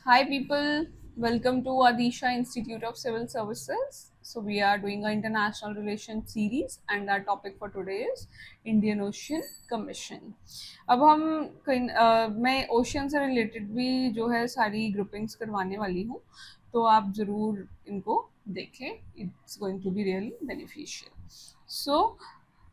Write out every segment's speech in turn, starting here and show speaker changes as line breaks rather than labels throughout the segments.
Hi people, welcome to Adisha Institute of Civil Services. So we are doing an international relations series and our topic for today is Indian Ocean Commission. अब हम मैं ocean से related भी जो है सारी groupings करवाने वाली हूँ, तो आप ज़रूर इनको देखें. It's going to be really beneficial. So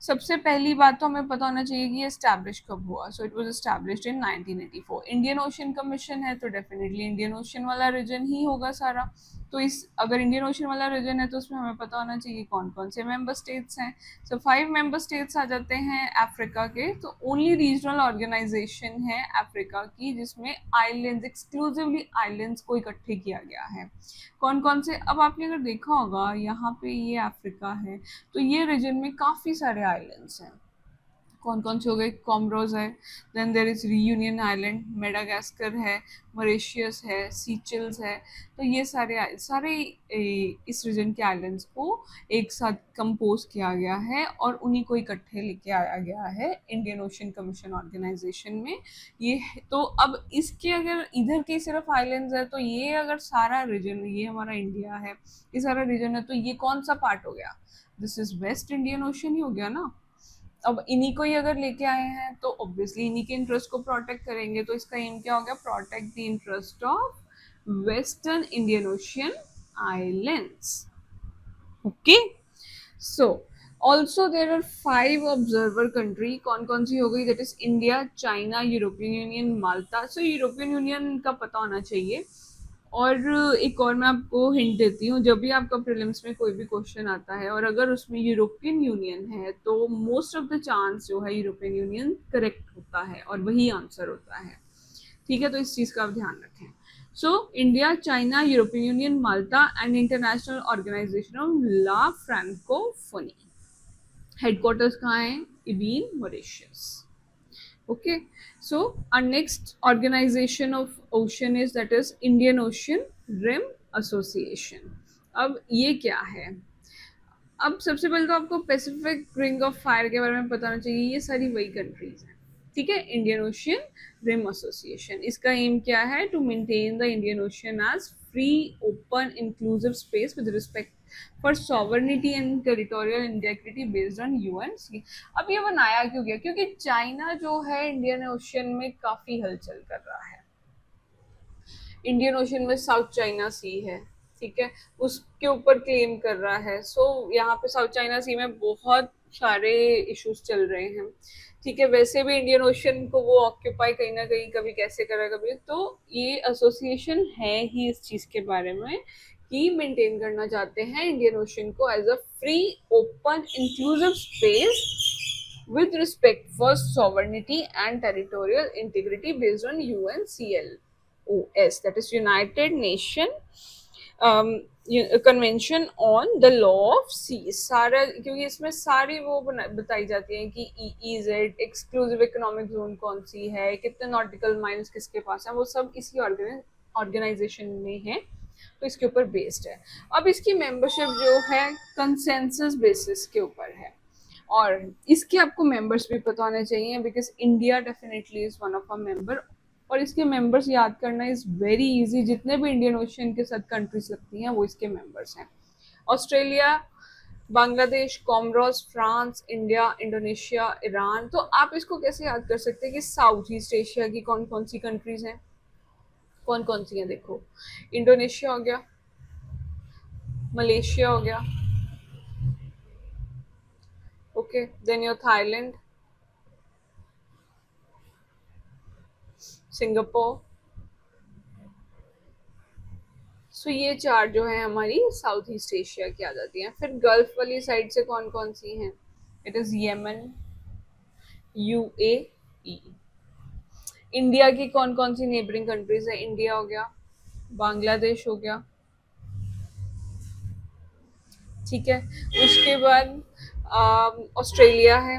सबसे पहली बात तो हमें पता होना चाहिए कि ये एस्टैब्लिश कब हुआ. So it was established in 1984. Indian ocean commission है तो डेफिनेटली इंडियन ओशन वाला रीजन ही होगा सारा. तो इस अगर इंडियन ओशन वाला रीजन है तो उसमें हमें पता होना चाहिए कौन कौन से मेंबर स्टेट्स हैं. सो 5 मेंबर स्टेट्स आ जाते हैं अफ्रीका के. तो ओनली रीजनल ऑर्गेनाइजेशन है अफ्रीका की जिसमें आइलैंड्स, एक्सक्लूसिवली आइलैंड्स को इकट्ठे किया गया है. कौन कौन से, अब आपने अगर देखा होगा यहाँ पे ये अफ्रीका है तो ये रीजन में काफ़ी सारे आइलैंड्स हैं. कौन कौन से हो गए? कॉमरोज है, then there is Reunion Island, Madagascar है, मॉरिशियस है, सीचल्स है. तो ये सारे इस रीजन के आइलैंड्स को एक साथ कंपोज किया गया है और उन्हीं को इकट्ठे लेके आया गया है इंडियन ओशन कमीशन ऑर्गेनाइजेशन में. ये तो अब इसके अगर इधर के सिर्फ आइलैंड्स है तो ये अगर सारा रीजन, ये हमारा इंडिया है, ये सारा रीजन है तो ये कौन सा पार्ट हो गया? This is West Indian Ocean ही हो गया ना. अब इन्हीं को ही अगर लेके आए हैं तो ऑब्वियसली इन्हीं के इंटरेस्ट को प्रोटेक्ट करेंगे. तो इसका एम क्या हो गया? Protect the interest of western Indian Ocean islands. Okay. So also there are 5 observer country. कौन कौन सी हो गई? That is India, China, European Union, Malta. So European Union का पता होना चाहिए. और एक और मैं आपको हिंट देती हूँ, जब भी आपका प्रीलिम्स में कोई भी क्वेश्चन आता है और अगर उसमें यूरोपियन यूनियन है तो मोस्ट ऑफ द चांस जो है यूरोपियन यूनियन करेक्ट होता है और वही आंसर होता है. ठीक है, तो इस चीज़ का आप ध्यान रखें. So India, China, European Union, Malta and International Organisation of La Francophonie. Headquarters कहाँ है? Ebene, Mauritius. Okay, so our next organization of ocean is that is Indian Ocean Rim Association. अब ये क्या है? अब सबसे पहले तो आपको पैसिफिक रिंग ऑफ फायर के बारे में पता होना चाहिए. ये सारी वही कंट्रीज हैं. ठीक है. इंडियन ओशियन रिम एसोसिएशन, इसका एम क्या है? To maintain the Indian Ocean as free, open, inclusive space with respect for sovereignty and territorial integrity based on UNC. अब ये बनाया क्यों गया? क्योंकि चाइना जो है इंडियन ओशियन में काफी हलचल कर रहा है. इंडियन ओशियन में साउथ चाइना सी है, ठीक है, उसके ऊपर क्लेम कर रहा है. सो यहाँ पे साउथ चाइना सी में बहुत सारे इश्यूज चल रहे हैं. ठीक है, वैसे भी इंडियन ओशियन को वो ऑक्यूपाई कहीं ना कहीं कभी कैसे कर रहा है कभी. तो ये एसोसिएशन है ही इस चीज के बारे में कि मेंटेन करना चाहते हैं इंडियन ओशियन को as a free, open, inclusive space with respect for sovereignty and territorial integrity based on UNCLOS, that is United Nation convention on the law of sea. सारा, क्योंकि इसमें सारी वो बताई जाती है कि EEZ, एक्सक्लूसिव इकोनॉमिक जोन कौन सी है, कितने नॉटिकल माइल्स किसके पास है, वो सब इसी ऑर्गेनाइजेशन में है. तो इसके ऊपर बेस्ड है. अब इसकी मेंबरशिप जो है कंसेंसस बेसिस के ऊपर है और इसके आपको मेंबर्स भी पता होने चाहिए because India definitely is one of a member. और इसके मेंबर्स याद करना इज वेरी इजी. जितने भी इंडियन ओशियन के साथ कंट्रीज लगती हैं वो इसके मेंबर्स हैं. Australia, Bangladesh, Comoros, France, India, Indonesia, Iran. तो आप इसको कैसे याद कर सकते हैं कि साउथ ईस्ट एशिया की कौन कौन सी कंट्रीज हैं? कौन कौन सी हैं? देखो, इंडोनेशिया हो गया, मलेशिया हो गया, okay, then your Thailand, Singapore. So ये 4 जो है हमारी साउथ ईस्ट एशिया की आ जाती हैं. फिर गल्फ वाली साइड से कौन कौन सी हैं? It is Yemen, UAE. India की कौन कौन सी नेबरिंग कंट्रीज है? इंडिया हो गया, बांग्लादेश हो गया, ठीक है. उसके बाद ऑस्ट्रेलिया है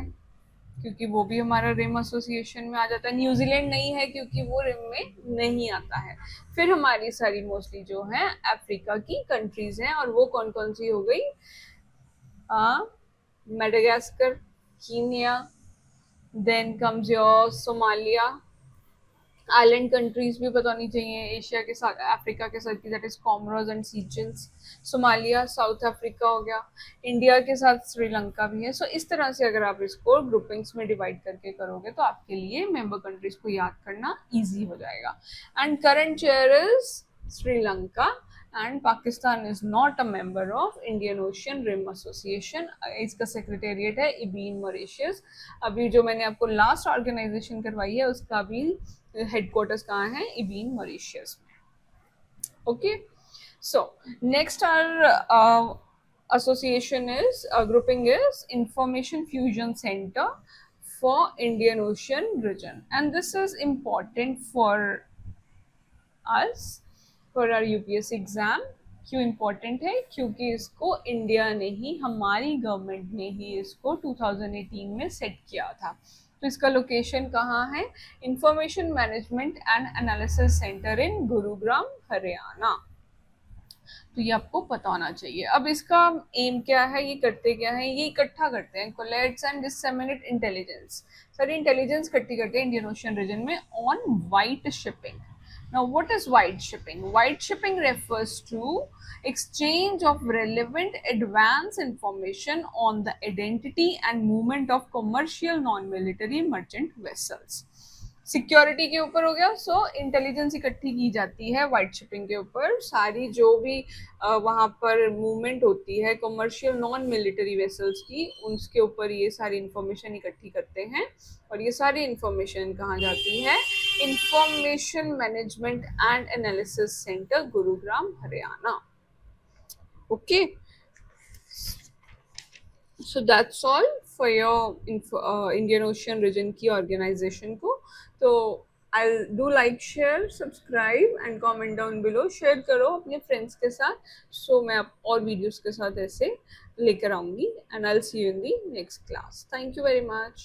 क्योंकि वो भी हमारा रिम एसोसिएशन में आ जाता है. न्यूजीलैंड नहीं है क्योंकि वो रिम में नहीं आता है. फिर हमारी सारी मोस्टली जो है अफ्रीका की कंट्रीज हैं और वो कौन कौन सी हो गई? Madagascar, Kenya, then comes your Somalia, island countries भी बतानी चाहिए एशिया के साथ, अफ्रीका के साथ, that is Comoros and Seychelles, Somalia, South Africa हो गया, इंडिया के साथ श्रीलंका भी है. सो इस तरह से अगर आप इसको ग्रुपिंग्स में डिवाइड करके करोगे तो आपके लिए मेंबर कंट्रीज को याद करना इजी हो जाएगा. And current chair is Sri Lanka and Pakistan is not a member of Indian Ocean Rim Association. इसका सेक्रेटेरिएट है इबीन मॉरिशस. अभी जो मैंने आपको लास्ट ऑर्गेनाइजेशन करवाई है उसका भी हेडक्वार्टर्स कहाँ है, इबीन मॉरिशस में. Okay, so next our association is grouping is Information Fusion Center for Indian Ocean region, and this is important for us for our UPSC exam. क्यों इम्पोर्टेंट है? क्योंकि इसको इंडिया ने ही, हमारी गवर्नमेंट ने ही इसको 2018 में सेट किया था. तो इसका लोकेशन कहाँ है? Information management and analysis centre in Gurugram, Haryana. तो ये आपको पता होना चाहिए. अब इसका एम क्या है, ये करते क्या है? ये इकट्ठा करते हैं, कोलेट्स एंड डिसेमिनेट इंटेलिजेंस. सारी इंटेलिजेंस इकट्ठी करते हैं इंडियन ओशन रीजन में on white shipping. Now, what is white shipping? White shipping refers to exchange of relevant advance information on the identity and movement of commercial non-military merchant vessels. Security के ऊपर हो गया. सो intelligence इकट्ठी की जाती है white shipping के ऊपर. सारी जो भी वहाँ पर मूवमेंट होती है कमर्शियल नॉन मिलिट्री वेसल्स की, उसके ऊपर ये सारी इंफॉर्मेशन इकट्ठी करते हैं. और ये सारी इंफॉर्मेशन कहाँ जाती है? Information management and analysis centre, Gurugram, Haryana. Okay, so that's all for your Indian Ocean region की ऑर्गेनाइजेशन को. तो I'll do like, share, subscribe and comment down below. Share करो अपने फ्रेंड्स के साथ. सो मैं अब और वीडियोस के साथ ऐसे लेकर आऊंगी. And I'll see you in the next class. Thank you very much.